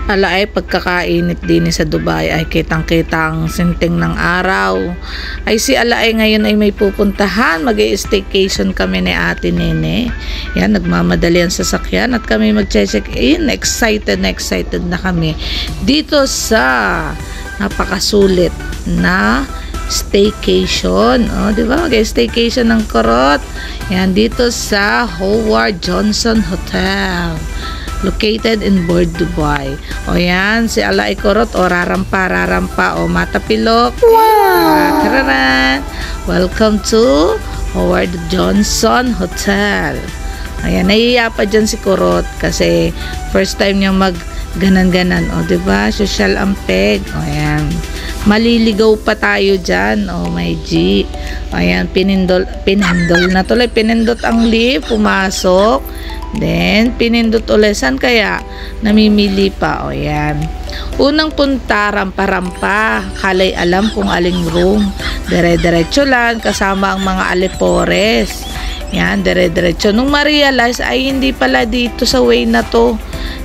Ala ay pagkakainit din sa Dubai ay kitang-kitang sinting ng araw. Ay si Ala ay ngayon ay may pupuntahan. Mag-i-staycation kami ni Ate Nene. Yan, nagmamadali ang sasakyan at kami mag-check in. Excited na kami dito sa napakasulit na staycation. O, di ba? Mag-staycation ng Kurot. Yan, dito sa Howard Johnson Hotel. Located in Bord, Dubai. O yan, si Ala ay Kurot. O rarampa. O matapilok. Wow! Tararan! Welcome to Howard Johnson Hotel. Ayan, nahiya pa dyan si Kurot kasi first time niya mag ganan-ganan. O, diba? Social ampeg. O, ayan. Maliligaw pa tayo dyan. O, may G. O, ayan. Pinindol na tuloy. Pinindot ang lift. Pumasok. Then, pinindot ulit. Saan kaya? Namimili pa. O, ayan. Unang punta, rampa-rampa. Kalay alam kung aling room. Dire-diretso lang. Kasama ang mga alipores. Yan, dire-diretso. Nung ma-realize, ay hindi pala dito sa way na to.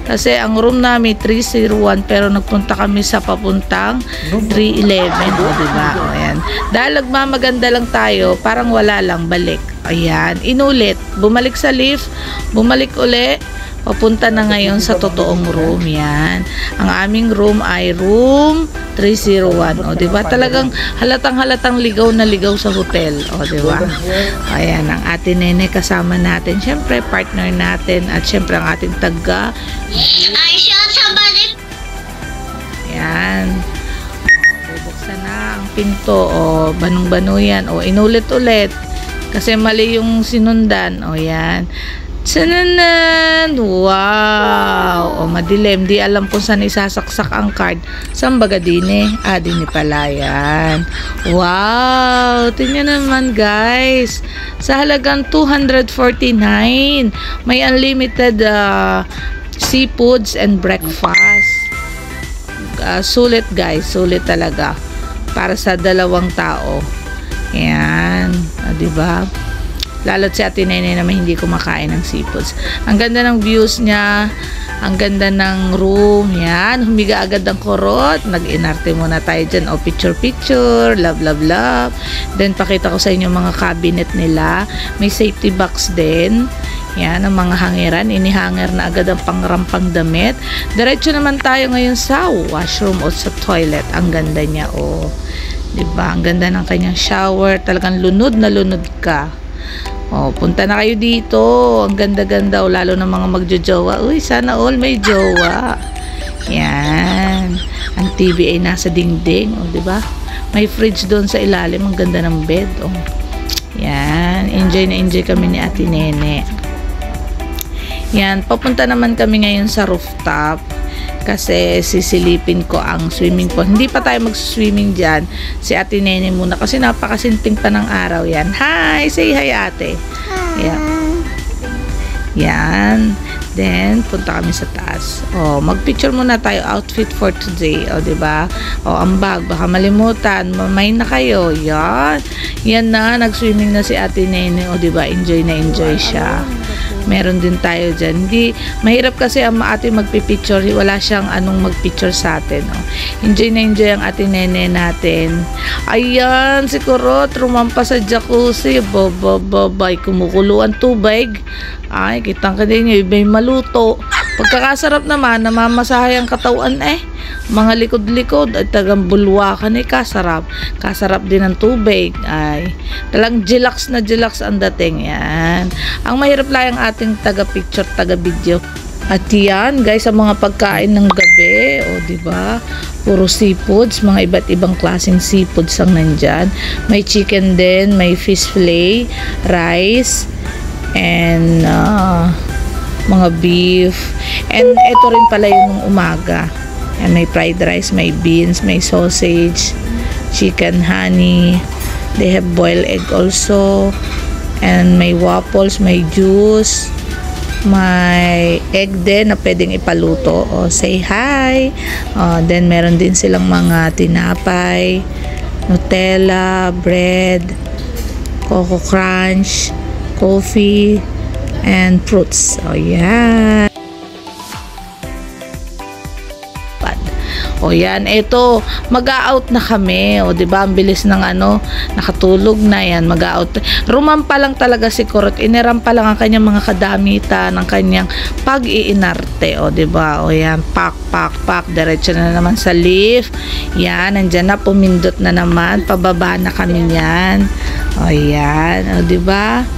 Kasi ang room namin 301 pero nagpunta kami sa papuntang 311. O, diba? O, ayan. Dahil nagmamaganda lang tayo, parang wala lang, balik. Ayan, inulit. Bumalik sa lift, bumalik uli. Papunta na ngayon sa totoong room. Yan. Ang aming room ay room 301. O, diba? Talagang halatang ligaw na ligaw sa hotel. O, diba? Ayan, ang Ate Nene kasama natin. Siyempre, partner natin. At siyempre, ang ating taga. Yan. O, bubuksan na ang pinto. O, banong-bano yan. O, inulit-ulit. Kasi mali yung sinundan. O, yan. Sananan! Wow! O, madilim. Di alam kung saan isasaksak ang card. Saan baga dini? Dini pala yan. Wow! Tingnan naman, guys. Sa halagang 249, may unlimited seafoods and breakfast. Sulit, guys. Sulit talaga. Para sa 2 tao. Yan. Diba? Lalo't si Ate Nene naman hindi kumakain ng seafoods. Ang ganda ng views niya. Ang ganda ng room. Yan. Humiga agad ang Kurot. Nag-inarte muna tayo dyan. O, picture. Love. Then, pakita ko sa inyo mga cabinet nila. May safety box din. Yan, ang mga hangiran. Inihanger na agad ang pangrampang damit. Diretso naman tayo ngayon sa washroom o sa toilet. Ang ganda niya. O, diba? Ang ganda ng kanyang shower. Talagang lunod na lunod ka. Oh, punta na kayo dito. Ang ganda-ganda. O, lalo ng mga magjojowa. Uy, sana all may jowa. Yan. Ang TV ay nasa dingding. O, diba? May fridge doon sa ilalim. Ang ganda ng bed. O. Yan. Enjoy na enjoy kami ni Ate Nene. Yan. Papunta naman kami ngayon sa rooftop. Kasi sisilipin ko ang swimming pool. Hindi pa tayo mag-swimming dyan. Si Ate Nene muna. Kasi napakasinting pa ng araw yan. Hi! Say hi, ate. Hi! Yan. Then, punta kami sa taas. O, mag-picture muna tayo. Outfit for today. O, diba? O, ang bag. Baka malimutan. Mamay na kayo. Yan. Yan na. Nag-swimming na si Ate Nene. O, diba? Enjoy na enjoy siya. Meron din tayo dyan. Hindi, mahirap kasi ang ating magpipicture. Wala siyang anong magpicture sa atin. Oh. Enjoy na enjoy ang Ate Nene natin. Ayan, si Kurot, rumampa sa jacuzzi. Babay, kumukulo ang tubig. Ay, kitang ka din yun. May maluto. Pagkakasarap naman, namamasahay ang katawan mga likod-likod at tagang bulwakan kasarap. Kasarap din ang tubig. Ay, talang jilax na jilax ang dating. Yan. Ang mahirap lang ang ating taga-picture, taga-video. At yan, guys, ang mga pagkain ng gabi. O, diba? Puro seafoods. Mga iba't ibang klaseng seafoods ang nandyan. May chicken din, may fish fillet, rice, and mga beef. And ito rin pala yung umaga. And may fried rice, may beans, may sausage, chicken honey. They have boiled egg also. And may waffles, may juice, may egg din na pwedeng ipaluto. O, say hi. Then meron din silang mga tinapay, Nutella, bread, Coco Crunch, coffee, and fruits. O, yan. O yan, eto, mag-out na kami. O, diba, ang bilis ng nakatulog na yan, mag-out. Rumampa lang talaga si Kurot. Inirampa lang ang kanyang mga kadamitan, ang kanyang pag-iinarte. O, diba, o yan, pak, diretso na naman sa lift. Yan, nandyan na, pumindot na naman, pababa na kami yan. O, yan, o, diba?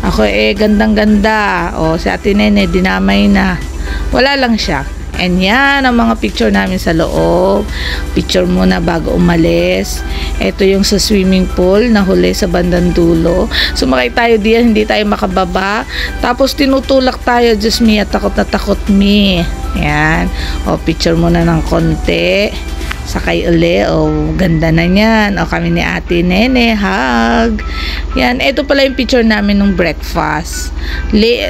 Ako gandang-ganda. O, si Ate Nene, dinamay na. Wala lang siya. And yan, ang mga picture namin sa loob. Picture muna bago umalis. Ito yung sa swimming pool na huli sa bandang dulo. Sumakay tayo diyan, hindi tayo makababa. Tapos tinutulak tayo, Diyos me, takot na takot me. Yan. O, picture muna ng konti. Sakay uli, ganda na yan. Kami ni Ate Nene, hug. Yan, ito pala yung picture namin nung breakfast.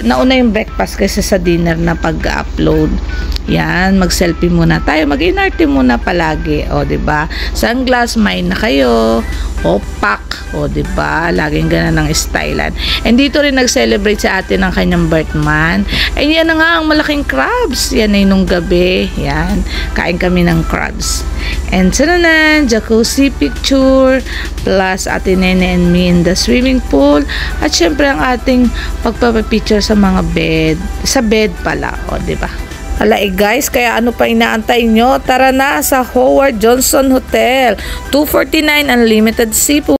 Nauna yung breakfast kaysa sa dinner na pag-upload. Yan, mag-selfie muna tayo. Mag-inarte muna palagi. Diba? Sunglass, mine na kayo. Pak. Diba? Laging ganun ng stylean. And dito rin nag-celebrate sa atin ang kanyang birthman. And yan na nga ang malaking crabs. Yan ay nung gabi. Yan. Kain kami ng crabs. And sananan, jacuzzi picture, plus Ate Nene and me in the swimming pool. At syempre ang ating pagpapapicture sa mga bed. Sa bed pala, diba? Guys, kaya ano pa inaantay nyo? Tara na sa Howard Johnson Hotel. 249 unlimited seafood.